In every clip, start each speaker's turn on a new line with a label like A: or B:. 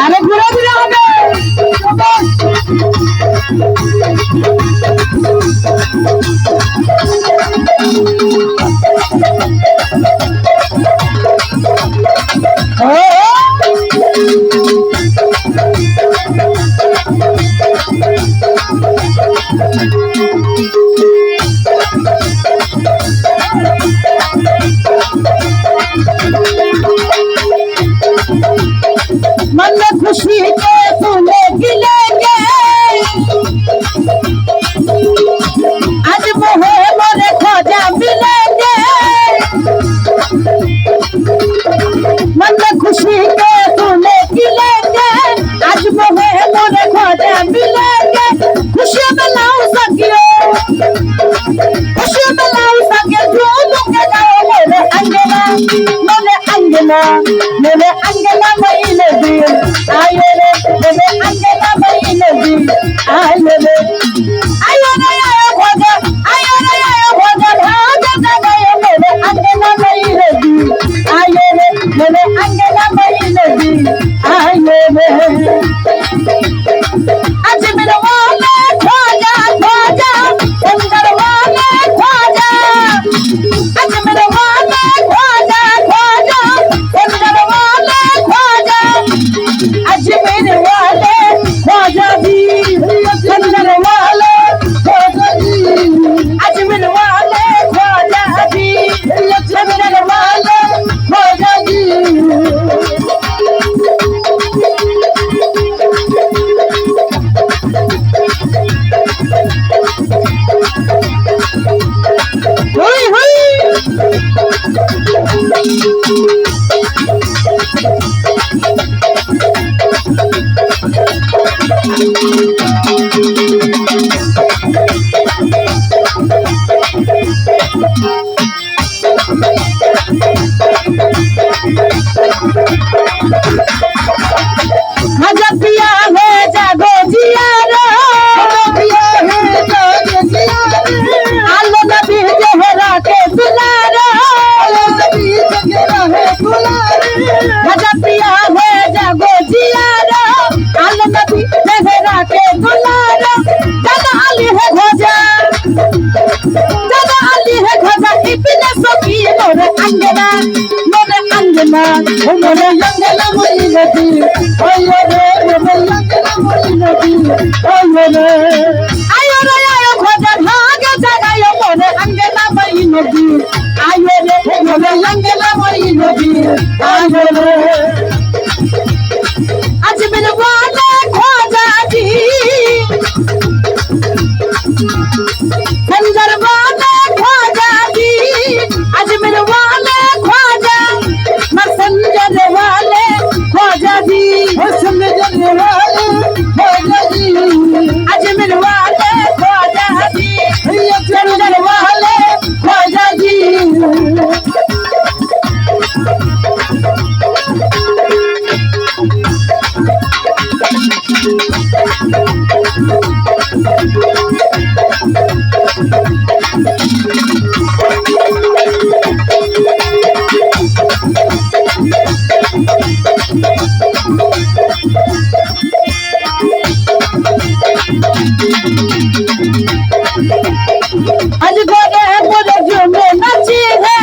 A: আরে ঘুরে ঘুরে হবে मन खुशी के तुले गिलेंगे आज मोहे मोरे खोजा मिलेंगे मन खुशी के तुले गिलेंगे आज मोहे मोरे खोजा मिलेंगे खुशी मिलाऊ सकियो झूम के गाओ मेरे अंगना महीने दिन आये रे मेरे अंगना महीने दिन आये रे आयो भोजा भाग गए मेरे अंगना महीने दिन आये रे मेरे अंगना महीने दिन आये रे आज मेरे वाले खोजा सुंदर वाले खोजा आज मेरे वाले खोजा सुंदर वाले खोजा आज मेरे वाले खोजा भी सुंदर वाले खोजा भी आज मेरे वाले खोजा भी सुंदर वाले खोजा भी हजपिया है जागो जिया रे आलो नबी जहरा के दुलारा हजपिया है जागो जिया रे आलो नबी जहरा के दुलारा दादा अली है खोजा इतने सखी मोरे अंगना मोरे अंगना मोरी नदी ओयो रे मोरे अंगना मोरी नदी ओयो रे आयो खोजा भाग जगायो मोरे अंगना मोरी नदी आयो रे मोरे अंगना मोरी नदी आयो रे आज मेरे वाले खोजा जी सुंदर वाले खोजा जी आज मेरे वाले खोजा संजर वाले खोजा जी संजर वाले खोजा जी आज मेरे वाले खोजा जी संजर वाले खोजा जी आज गोरे मोरे झूमे नची है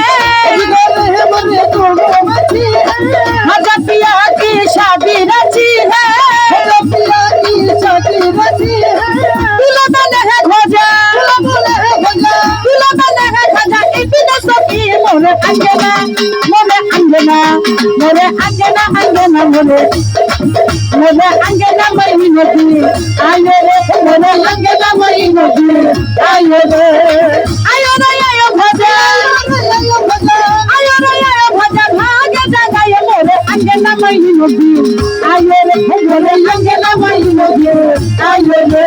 A: हजपिया की शादी रची है दूल्हा बने है खोजा इतने सखी मोरे अंगना मोरे अंगना महीने दी आयो रे मोरे अंगना महीने दी आयो रे भोजा भाग जगायो मोरे अंगना महीने दी आयो रे मोरे अंगना महीने दी आयो रे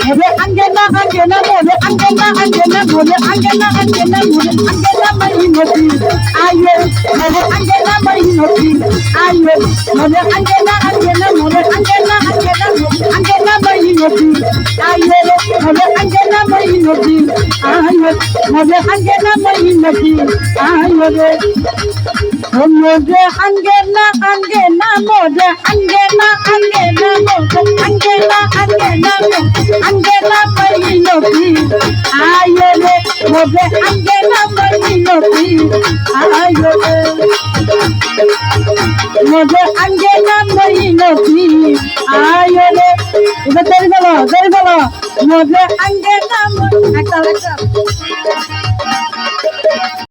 A: मेरे अंगना angena more mahinopi aye more angena mahinopi aye more angena mahinopi aye more angena mahinopi aye more angena mahinopi aye Mode angena mahinopi ayole mode angena mahinopi ayole mode angena mahinopi ayole এটা তৈরি করো মode angena একটা